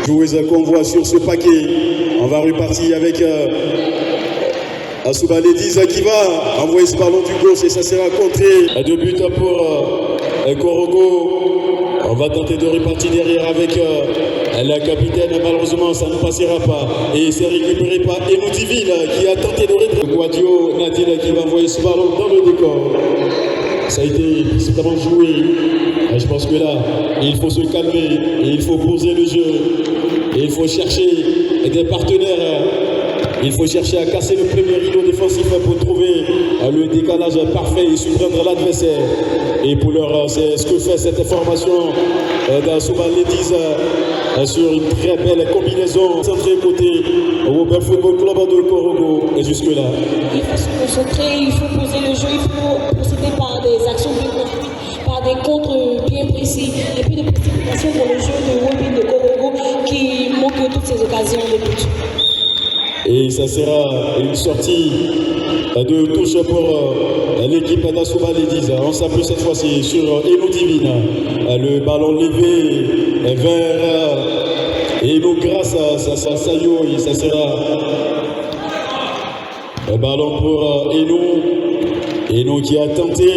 Joueuse qu'on voit sur ce paquet. On va repartir avec Asuba Ladies qui va envoyer ce ballon du gauche et ça sera contré. 2 buts pour Korogo. On va tenter de repartir derrière avec la capitaine. Malheureusement, ça ne passera pas. Et c'est récupéré par Enoudiville qui a tenté de rétrécir. Guadio Nadine qui va envoyer ce ballon dans le décor. Ça a été précisément joué. Et je pense que là, il faut se calmer. Et il faut poser le jeu. Et il faut chercher des partenaires. Il faut chercher à casser le premier rideau défensif pour trouver le décalage parfait et surprendre l'adversaire. Et pour l'heure, c'est ce que fait cette formation d'Asuba Ladies sur une très belle combinaison centrée côté Robert Football Club de Korogo. Et jusque-là, il faut se concentrer, il faut poser le jeu, il faut procéder par des actions bien construites, par des contres bien précis, et puis des précipitations pour le jeu de Robin de Korogo qui manque toutes ces occasions de but. Et ça sera une sortie de touche pour l'équipe d'Asuba Ladies. On s'appuie cette fois-ci sur Enoudivine. Le ballon levé vers Eno grâce à Sayo. Et ça sera un ballon pour Eno. Eno qui a tenté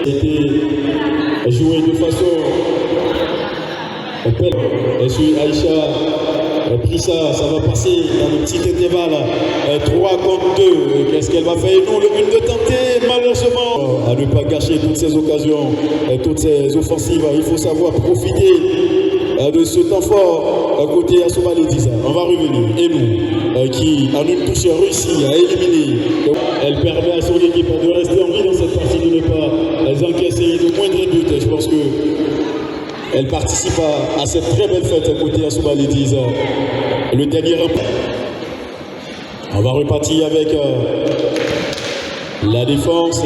de jouer de façon et sur Aïcha. Pris ça va passer dans le petit intervalle. 3 contre 2. Qu'est-ce qu'elle va faire? Non, le but de tenter, malheureusement. À ne pas gâcher toutes ces occasions, toutes ces offensives. Il faut savoir profiter de ce temps fort à côté Asuba Ladies. On va revenir. Et nous, qui en une touche réussi à éliminer. Elle permet à son équipe de rester en vie dans cette partie, de ne pas encaisser de moindres buts. Je pense que elle participe à cette très belle fête à côté Asuba Ladies. Le dernier rempart. On va repartir avec la défense.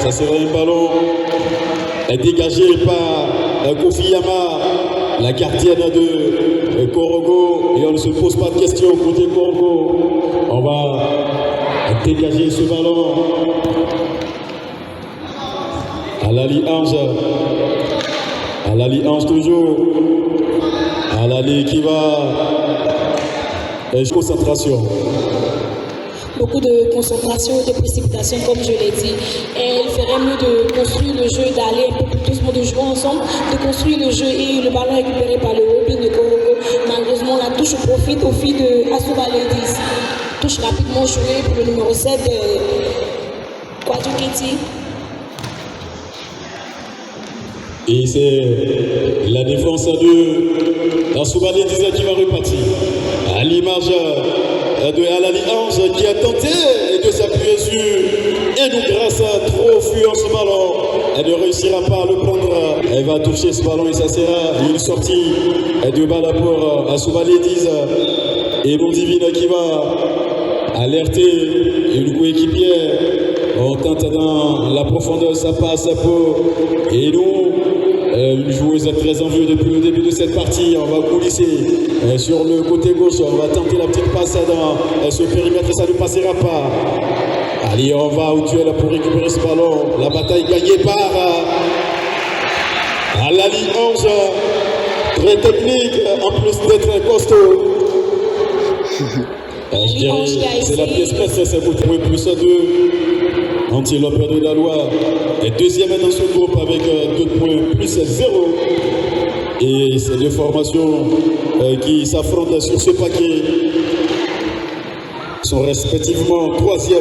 Ça sera un ballon dégagé par Kofi Yama, la gardienne de Korogo. Et on ne se pose pas de questions côté Korogo. On va dégager ce ballon à l'Ali Ange. À l'Ali Ange toujours. À l'Ali qui va. Concentration. Beaucoup de concentration et de précipitation, comme je l'ai dit. Et il ferait mieux de construire le jeu, d'aller un peu plus doucement, de jouer ensemble, de construire le jeu et le ballon récupéré par le Robin de Korogo. Malheureusement, la touche profite au fil de Asuba Ladies. Touche rapidement jouée pour le numéro 7, Kwadjuketi. Et c'est la défense de Asuba Ladies qui va repartir. À l'image de Alali Ange qui a tenté de s'appuyer sur Enou grâce à trop fuyant ce ballon. Elle ne réussira pas à le prendre. Elle va toucher ce ballon et ça sera une sortie de balle pour Asuba Ladies. Enoudivine qui va alerter une coéquipière. On tente dans la profondeur, ça passe pour Enou. Une joueuse très en vue depuis le début de cette partie. On va coulisser sur le côté gauche. On va tenter la petite passe dans ce périmètre. Ça ne passera pas. Allez, on va au duel pour récupérer ce ballon. La bataille gagnée par Alali Ange. Très technique, en plus d'être costaud. Je dirais, c'est la pièce presse, c'est pour trouver plus à 2. Antilope de Dalois est deuxième dans ce groupe avec 2 points plus 0. Et ces deux formations qui s'affrontent sur ce paquet sont respectivement 3e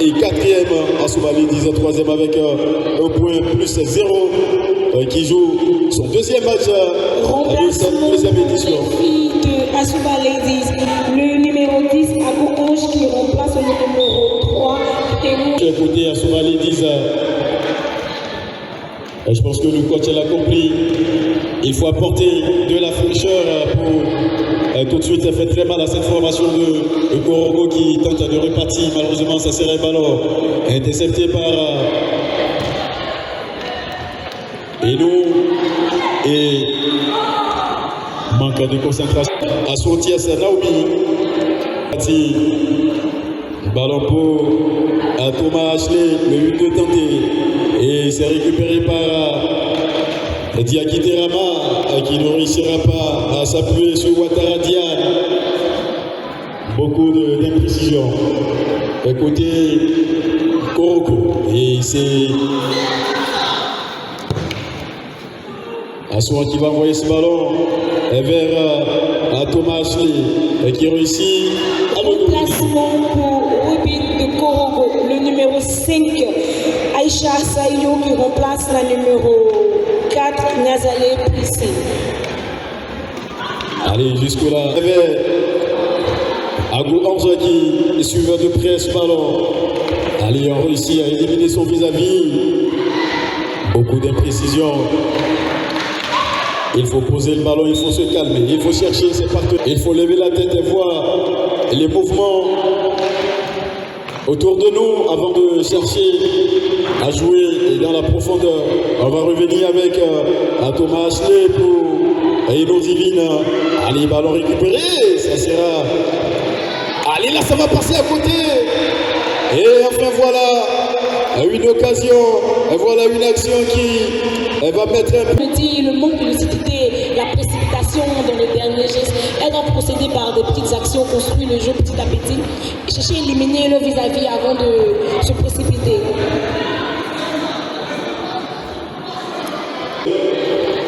et 4e. Asuba Ladies 3e avec 1 point plus 0 qui joue son 2e match de cette 2e édition. De Asuba Ladies, le numéro 10 à gauche qui remplace le numéro 3. Côté Asuba Ladies, je pense que le coach l'a compris. Il faut apporter de la fraîcheur pour tout de suite faire très mal à cette formation de Korogo qui tente de repartir. Malheureusement, ça serait un ballon intercepté par Enou. Et Manque de concentration. Assorti à Naomi. Ballon pour Thomas Ashley, le 8 de tenté. Et c'est récupéré par Diakité Rama qui ne réussira pas à s'appuyer sur Ouattara Diane. Beaucoup d'imprécisions. Côté Koroko. Et c'est Assoua qui va envoyer ce ballon vers Thomas Ashley qui réussit. Placement pour Robin de Korogo, le numéro 5, Aïcha Saïo qui remplace la numéro 4, Nazalé Plissé. Allez, jusque-là, Agou Anza qui suivait de près ce ballon. Allez, on réussit à éliminer son vis-à-vis. Beaucoup d'imprécisions. Il faut poser le ballon, il faut se calmer, il faut chercher ses partenaires. Il faut lever la tête et voir les mouvements autour de nous avant de chercher à jouer dans la profondeur. On va revenir avec Thomas Ashley pour Eno Divine. Allez, ballon récupéré, ça sera... Allez, là, ça va passer à côté. Et enfin, voilà une occasion, et voilà une action qui va mettre un peu... Le manque de lucidité, la précipitation dans le dernier geste, elle doit procéder par des petites actions, construire le jeu petit à petit, et chercher à éliminer le vis-à-vis avant de se précipiter.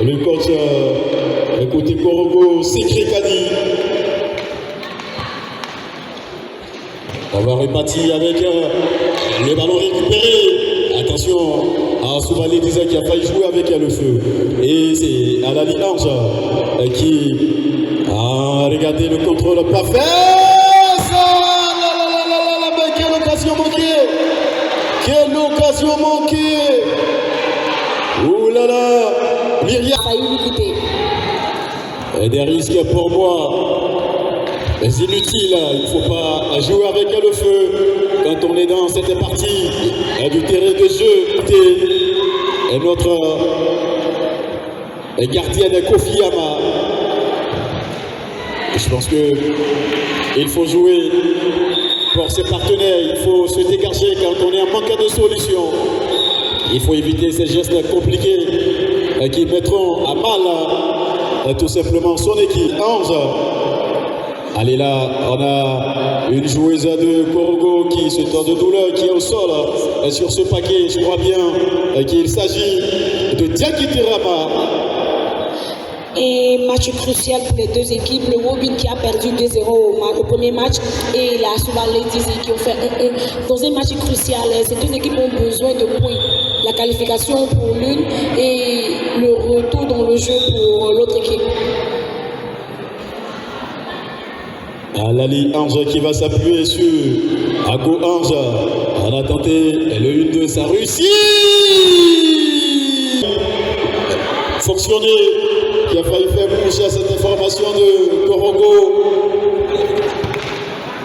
Le coach, côté Korogo, Sikri Kadi. On va repartir avec le ballon récupéré. Attention à Soubalé disait qu'il a failli jouer avec le feu. Et c'est Alali Ange qui a regardé le contrôle parfait. Mais quelle occasion manquée! Quelle occasion manquée! Ouh là là! Myriam. Ça a eu l'équité. Et des risques pour moi. Mais inutile, il ne faut pas jouer avec le feu quand on est dans cette partie du terrain de jeu. Et notre gardien de Kofi Yama. Je pense qu'il faut jouer pour ses partenaires, il faut se dégager quand on est en manque de solution. Il faut éviter ces gestes compliqués qui mettront à mal tout simplement son équipe. Ange. Allez là, on a une joueuse de Korogo qui se tord de douleur, qui est au sol sur ce paquet. Je crois bien qu'il s'agit de Diakité Rama. Et match crucial pour les deux équipes. Le Robin qui a perdu 2-0 au premier match et la Souba Ladies qui ont fait 1-1. Dans un match crucial, ces deux équipes ont besoin de points. La qualification pour l'une et le retour dans le jeu pour l'autre équipe. Alali Ange qui va s'appuyer sur Ago Ange. On a tenté le 1-2, ça réussit. Fonctionné qui a failli faire bouger cette information de Korogo.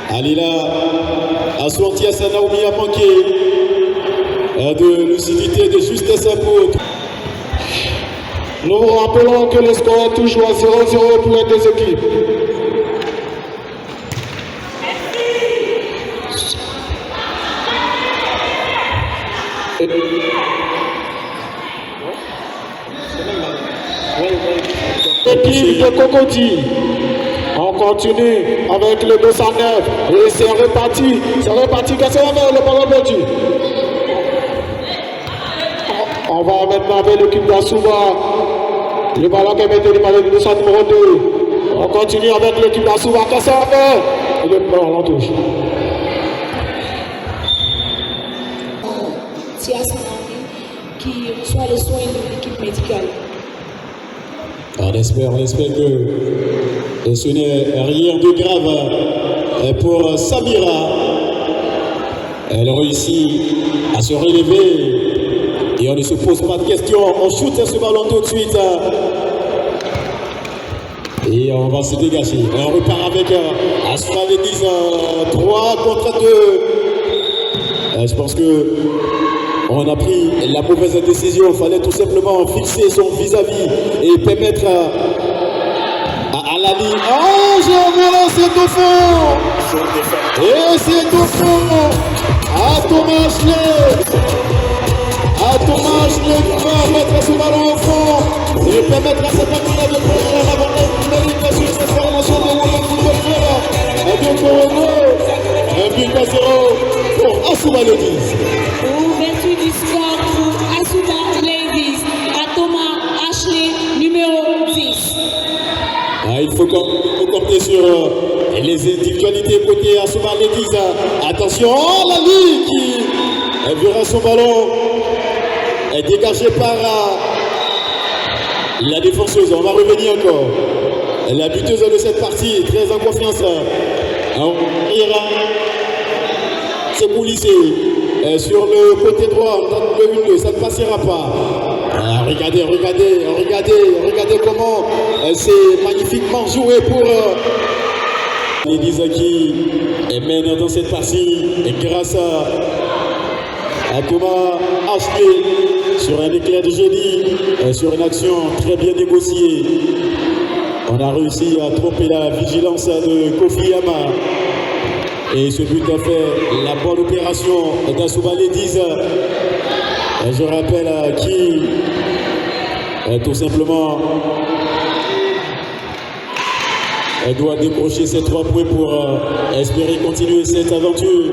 Allez là, Assorti à Naomi a manqué de lucidité, de justesse à pour. Nous vous rappelons que le score est toujours à 0-0 pour les deux équipes. Équipe de Cocody. On continue avec le 209 et c'est reparti. C'est reparti. Qu'est-ce qu'on va faire? Le ballon perdu. On va maintenant avec l'équipe d'Assouba. Le ballon qui est maintenu par le 200 numéro 2. On continue avec l'équipe d'Assouba. Qu'est-ce qu'on va faire? Et le ballon touche. Qui reçoit les soins de l'équipe médicale. On espère que ce n'est rien de grave pour Samira. Elle réussit à se relever et on ne se pose pas de questions. On shoot ce ballon tout de suite et on va se dégager. On repart avec Asma Ladies 3 contre 2. Je pense que on a pris la mauvaise décision. Il fallait tout simplement fixer son vis-à-vis et permettre à Alali. Voilà, c'est au fond. Et c'est au fond. À Thomas Ashley. Thomas Ashley qui va mettre ce ballon au fond et permettre à cette partie de prendre la sur cette formation de Wallon Football Club de Corogo. Un but à 0 pour Asuba Ladies. Ouverture du score pour Asuba Ladies à Thomas Ashley, numéro 10. Il faut compter sur les individualités côté Asuba Ladies. Attention, la Ligue qui verra son ballon est dégagé par la défenseuse. On va revenir encore. La buteuse de cette partie, très en confiance. On ira se coulisser sur le côté droit, le 1-2, ça ne passera pas. Regardez comment c'est magnifiquement joué pour Elisa qui mène dans cette partie et grâce à Thomas Ashley sur un éclair de génie, sur une action très bien négociée. On a réussi à tromper la vigilance de Kofi Yama. Et ce but a fait la bonne opération d'Asuba Ladies. Je rappelle qui tout simplement doit décrocher ces 3 points pour espérer continuer cette aventure.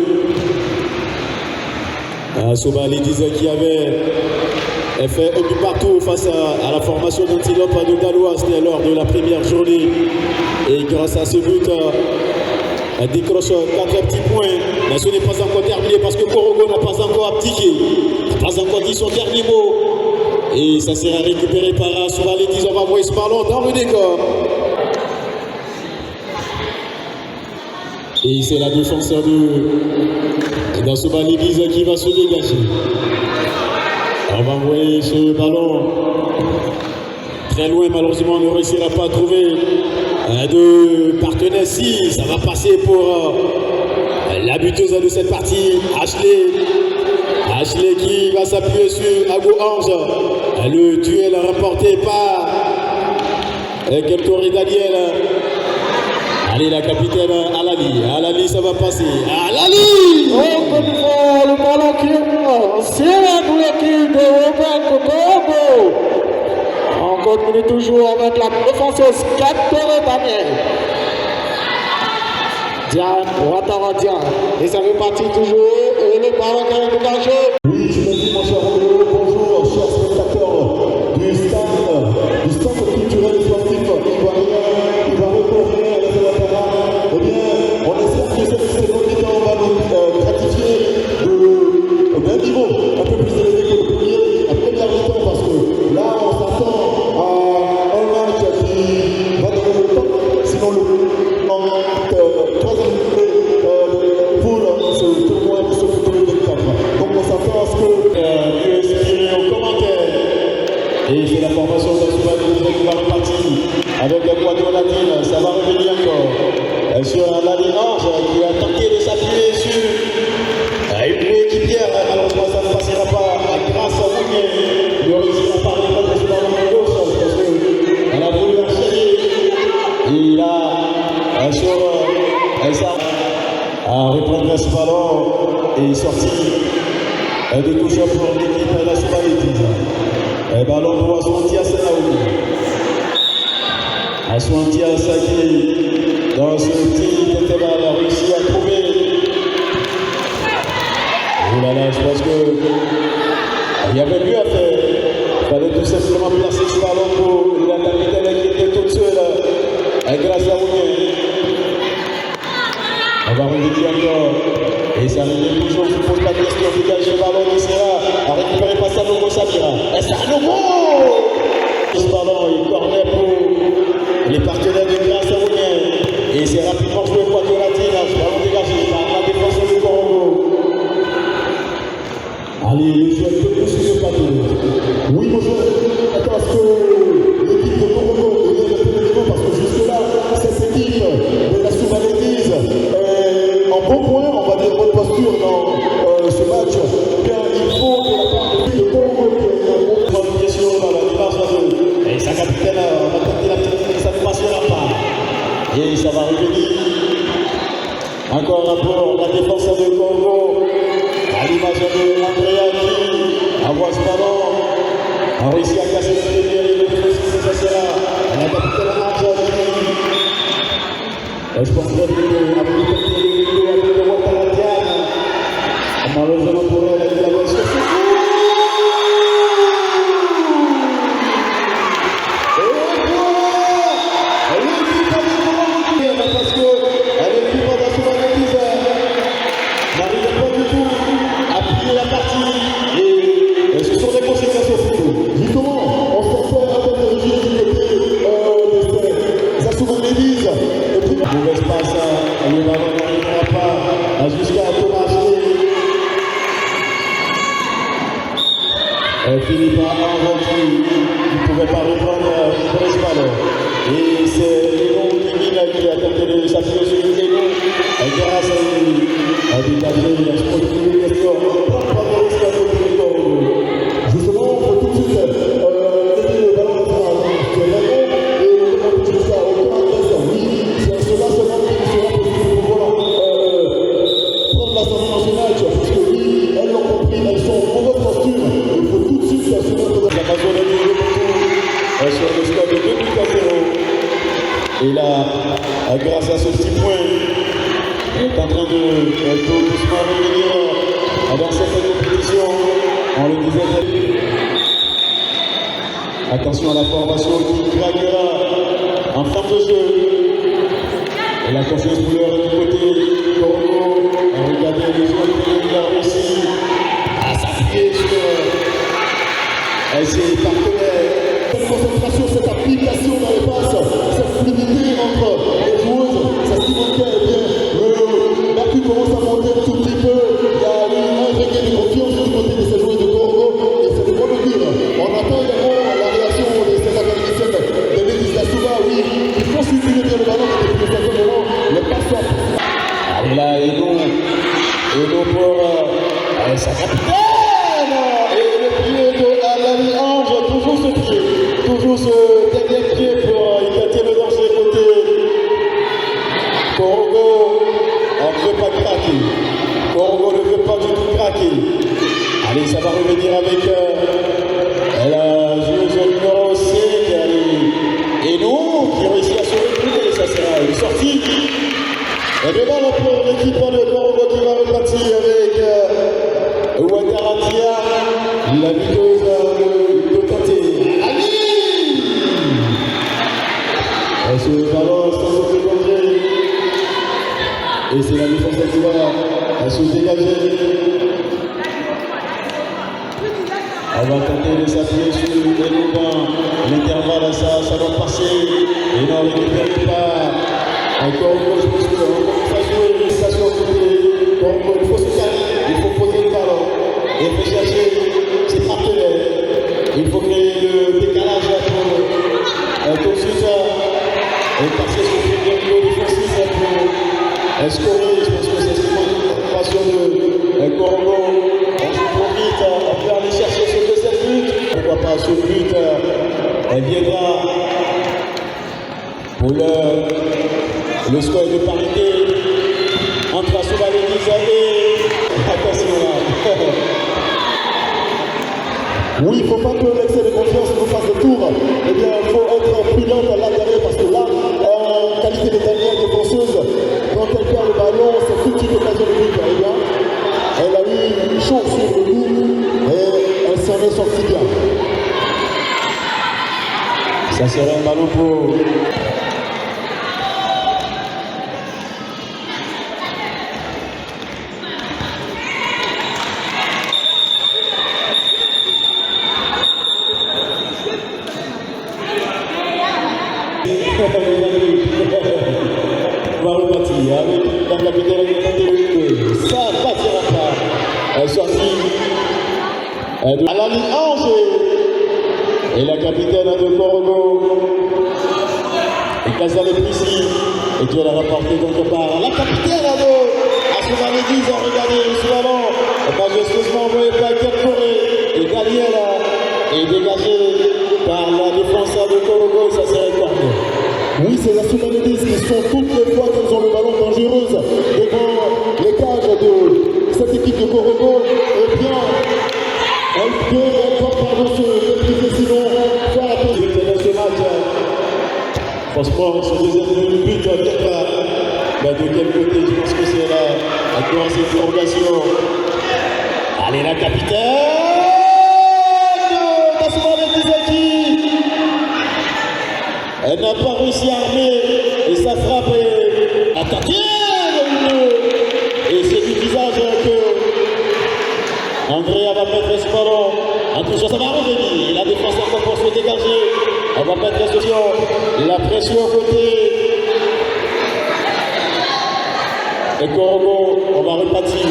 Asuba Ladies qui avait fait un but partout face à la formation d'Antilope de Galois lors de la première journée. Et grâce à ce but, elle décroche 4 petits points. Mais ce n'est pas encore terminé parce que Corogo n'a pas encore abdiqué, n'a pas encore dit son dernier mot. Et ça sera récupéré par Asuba Ladies. On va envoyer ce ballon dans le décor. Et c'est la défenseur d'Asuba Ladies qui va se dégager. On va envoyer ce ballon très loin. Malheureusement, on ne réussira pas à trouver de partenaire. Si ça va passer pour la buteuse de cette partie, Ashley qui va s'appuyer sur Ago Ange. Le duel remporté par Keltori Daniel. Allez, la capitaine Alali, ça va passer. Alali! Le ballon qui est c'est l'équipe de Robert Kokobo. On continue toujours avec la défenseuse Keltori Daniel. Diane, Ouattara. Et ça repartit toujours. Et le ballon qui est dégagé. Oui, je me dis, mon cher Rodrigo, bonjour, chers spectateurs du centre culturel et sportif ivoirien, ivoiro-coréen, eh bien, on espère que cette saison on va nous gratifier d'un niveau un peu plus élevé que la première mi-temps, parce que là, on s'attend à un match qui va donner le temps, sinon le troisième poule, ce tournoi de ce football de cap. Donc on s'attend à ce que mieux exprimer aux commentaires. Et c'est la formation d'Asuba Ladies qui va repartir avec la quadrilatine. Ça va revenir encore sur la Ange qui a tenté de s'appuyer sur une coéquipière. Malheureusement, ça ne passera pas grâce à Mounier. Il réussira par les mains sur la main gauche parce qu'elle a voulu enchaîner. Il a sur ça à reprendre ce ballon et sortir de touche pour l'équipe d'Asuba Ladies. Ballon pour Aswantia Senaoui. Aswantia qui, dans ce petit intervalle, a réussi à trouver. Oh là là, je pense qu'il y avait mieux à faire. Il fallait tout simplement placer ce ballon pour la capitaine qui était toute seule grâce à Mounier. On va revenir encore. Et ça revient toujours, je pose la question, dégage le ballon, il sera à récupérer par sa nouveau Samira. Et c'est à nouveau ce ballon, il corner pour les partenaires de grâce à Mounier. Et c'est rapidement joué pour Quadrilatine, ce ballon dégagé par la défense du Congo. Allez, le jeu est peu sur le plateau. Oui, bonjour. Attends, est-ce que l'équipe de Congo est bien de parce que jusque-là, cette équipe de la Asuba Ladies en bon point, on va dire bonne posture dans ce match, car il faut de la part de Congo qui est en bon Et ça va revenir. Encore pour la défense de Congo. À l'image de Andrea qui envoie ce ballon. A réussi à casser le premier et le défensif, ça sera la capitale Argentine. Je pense que avec le Ouattara, malheureusement pour elle, elle a laissé. Parce qu'elle est plus dans son analyse, n'arrive pas du tout à plier la partie et ce sont des conséquences au football. Justement, on se fait un peu de régime du côté de Zassouman Médise. Mauvaise passe, le ballon n'arrivera pas jusqu'à Thomas. Philippe Henry qui ne pouvait pas reprendre ce ballon. Et c'est Léon qui a tenté de s'appuyer sur le Léon. Grâce à lui, a dégagé la question. Justement, on peut tout de suite lever le ballon de et on peut ça au temps. Oui, c'est cela seulement qui sera possible pour pouvoir prendre l'Assemblée nationale, parce que oui, elles l'ont compris, elles sont en mauvaise posture. Il faut tout de suite se mettre dans la Amazonie de retour sur le score de 2 buts à 0. Et là, grâce à ce petit point, il est en train de tout doucement revenir dans cette compétition. On le disait. Attention à la formation qui craquera en fin de jeu. Et la confiance couleur du côté Congo. Regardez les joueurs qui ont réussi à s'appuyer sur ses partenaires. Cette concentration, cette application dans les passes, cette fluidité entre les joueuses, c'est ce qui manquait. Le Mercure commence à monter un tout petit peu. Il y a eu un regain de confiance du côté de ces joueurs de Congo et c'est de quoi le dire. On attend également la réaction de ces académiciennes de Médis Dassouba. Oui, il faut suivre bien le ballon et depuis un certain moment, le passe. Allez là, Edo pour sa capitaine. Et le pied de Alani Ange, toujours ce pied. Toujours ce dernier pied pour éclater le danger côté Congo. On ne veut pas craquer. Congo ne veut pas du tout craquer. Allez, ça va revenir avec la joueuse numéro 5. Et nous qui réussit à se retrouver. Ça sera une sortie. Et bien là, pour l'équipe de Congo qui va repartir avec Ouattara, la vidéo de tenter. Et ce ballon sans aucun danger. Et c'est la défense qui va se dégager. On va tenter de s'appuyer sur l'intervalle, ça va passer. Et non, on ne récupère pas. Encore une fois, je pense qu'on va jouer une station côté Congo. Il faut se calmer, il faut poser le ballon. Et il faut chercher ses partenaires. Il faut créer le décalage pour tout de suite. Et passer sur le niveau défensif pour scorer. Je pense que c'est une passion de Congo. On joue trop vite, on peut aller chercher ce deuxième but. Pourquoi pas ce but elle viendra pour le score de parité entre Assouba et attention là. Oui, il ne faut pas que l'excès de confiance nous fasse le tour. Eh bien, il faut être prudent là derrière parce que là, en qualité de dernière défenseuse, quand elle perd le ballon, c'est toute une occasion de but. Eh bien, elle a eu chaud sur le but et elle s'en est sortie bien. Ça serait un ballon pour... va repartir avec la capitaine de ça ne partira pas. Elle sortit de Alani Ange et la capitaine de Congo et Kazale Prissi et Dieu l'a rapporté quelque part. La capitaine de Assouba Médise a regardé ce ballon majestueusement envoyé par Kerkoré et Daniela est dégagé par la défense de Congo et ça serait corner. Oui, c'est la Soudanese qui sont toutes les fois qu'elles ont le ballon dangereuse devant les cages de cette équipe de Korogo. Eh bien, elles peuvent encore se maîtriser, sinon faire attention de ce match. Franchement, ce deuxième but, de quel côté, je pense que c'est la cette formation. Allez, la capitaine Tassouma Betizaki. Elle n'a pas réussi à armer et sa frappe est attaquée. Et c'est du visage que Andrea va mettre ce ballon. Attention, ça va revenir. La défense encore pour se dégager. On va mettre la pression côté. Et Korogo, on va repartir.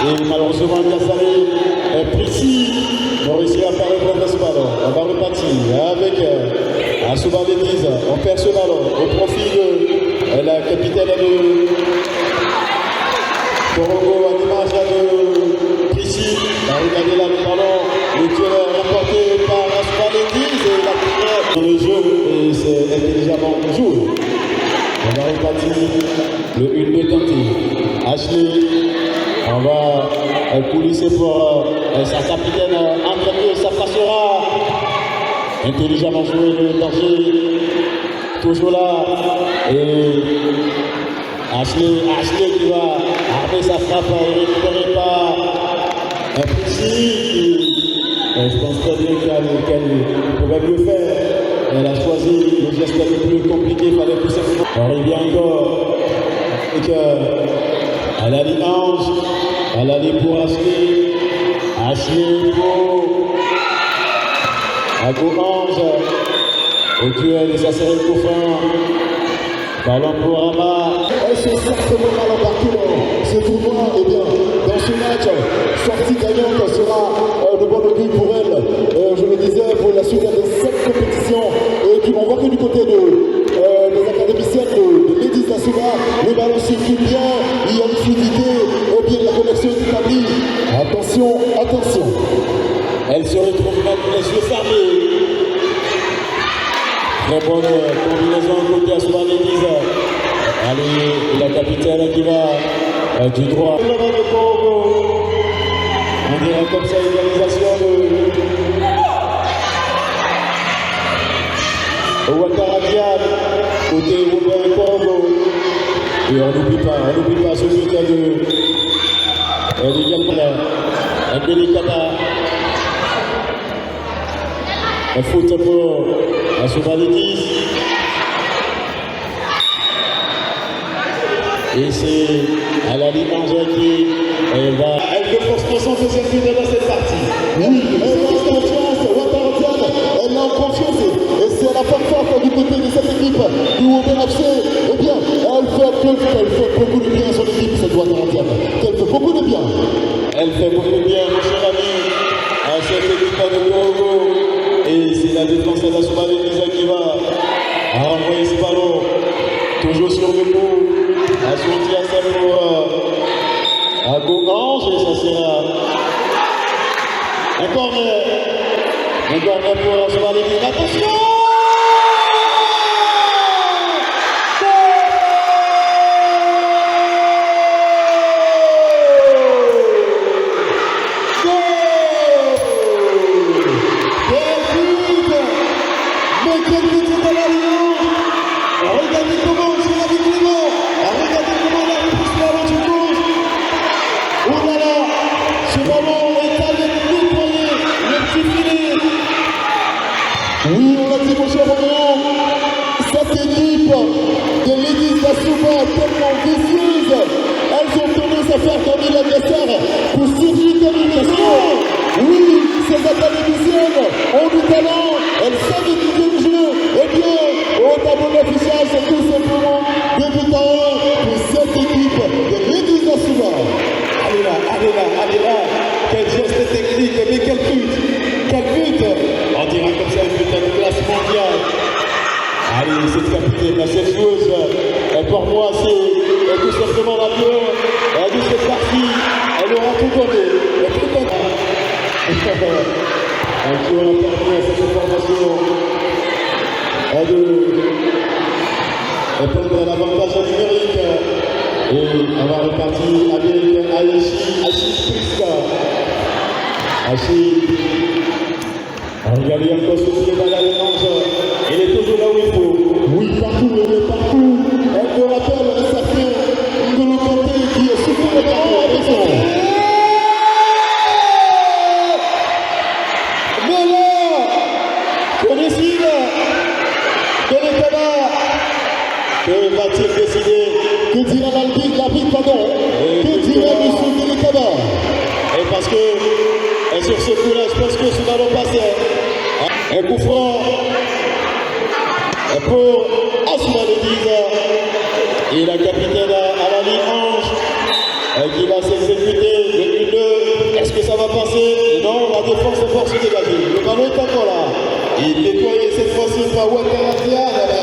Et malheureusement, Gassari est précis. On réussit à faire reprendre ce ballon. On va repartir avec Asouba Betiz. On perd ce ballon au profit de la capitaine de Korogo à l'image de Précis. On va regarder là le ballon. Le tir remporté par Asouba Betiz. Et la première dans le jeu. Et c'est intelligemment joué. On va repartir le 1-2 tenté. Ashley, on va coulisser pour sa capitaine André, ça passera. Intelligemment joué le danger. Toujours là. Et Ashley qui va armer sa frappe et récupérer par un petit. Je pense très bien qu'elle pourrait mieux faire. Elle a choisi le geste le plus compliqué, il fallait tout simplement. On revient encore. Et qu'elle a dit Ange, elle a dit pour Ashley pour Ago Ange. Au duel, et ça serait le coup fin. Ballon pour Rama. Elles sont certainement mal embarquées ce tournoi. Et bien, dans ce match, sortie gagnante sera le bon but pour elle. Je le disais, pour la suite de cette compétition. Et on voit que du côté des académiciennes de Ladies Tassouma, le ballon circule bien, il y a une fluidité, et bien la connexion est établie. Attention, attention. Elle se retrouve même les yeux fermés. Très bonne combinaison côté Asouba Betiz. Allez, la capitaine qui va du droit. On dirait comme ça l'égalisation de Ouattara côté Robert Korogo. Et on n'oublie pas ce but de Delikata. Un faute pour Asouba Betiz. Et c'est à la ligne Angers qui elle veut forcément son deuxième but dans cette partie. Oui, elle a confiance, Ouattara elle a confiance. Et c'est la force forte du côté de cette équipe du Women FC. Eh bien, elle fait beaucoup de bien à son équipe, cette Ouattara. Elle fait beaucoup de bien. Elle fait beaucoup de bien, mon cher ami, à cette équipe de Korogo. Et c'est la défense d'Asouba Betiz qui va renvoyer ce ballon. Toujours sur le coup. A sorti à ça pour Ago Ange. Et ça sera un corner. Un corner pour Asouba Betiz. Attention! Oui, on l'a dit, mon cher Roméo, cette équipe de Ladies Tassouma est tellement vicieuse. Elles ont tendance à faire tomber l'adversaire pour surgir comme une nation. Oui, ces académiciennes ont du talent, elles savent étudier le jeu. Eh bien, au tableau officiel, c'est tout simplement 2 buts à 1 pour cette équipe de Ladies Tassouma. Allez là. Quel geste technique, mais quel but! On dirait comme ça un but de classe mondiale. Allez, cette capitaine, cette joueuse, pour moi, c'est tout simplement la meilleure de cette partie. Elle aura tout donné. Un joueur permis à cette formation prendre l'avantage numérique. Et on va repartir avec Ashi Priska. Ashi. Regardez encore ce qui est dans la défense. Il est toujours là où il faut. Oui, partout, il est partout. Elle me rappelle un certain N'Golo Kanté qui est souvent le ballon. Attention. Mais là, on décide de l'état. Que va-t-il décider? Que dira l'arbitre, pardon? Que dira M. Delecaba? Et parce que, et sur ce coup-là, je pense que ce ballon passait. Un coup franc pour Asma Lediza. Et la capitaine à la ligne Ange qui va s'exécuter le 2. Est-ce que ça va passer? Non, la défense est force dégagée. Le ballon est encore là. Il est déployé cette fois-ci par Ouattara.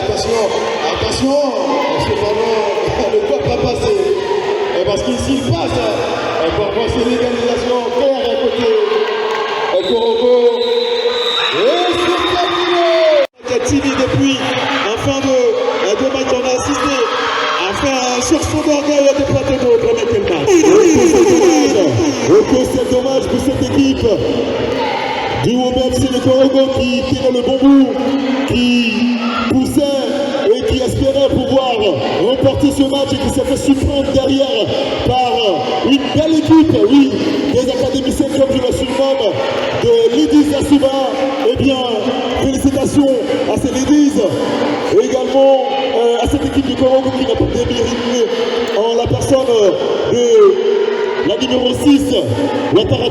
Attention, attention, ce ballon ne doit pas passer. Et parce qu'ici il passe, et pour moi c'est l'égalisation claire à côté. Korogo. Et c'est terminé. Il est timide depuis en fin de match, on a assisté à faire un sursaut d'orgueil de Plateau au premier match. Ok, c'est dommage pour cette équipe. Du Wobel, c'est le Korogo qui tirait le bon bout, qui poussait et qui espérait pouvoir remporter ce match et qui s'est fait surprendre derrière par une belle équipe, oui, des académiciens comme je le surnomme, de Ladies Asuba. Eh bien, félicitations à ces Ladies et également à cette équipe du Korogo qui n'a pas démérité en la personne de la numéro 6, Ouattara.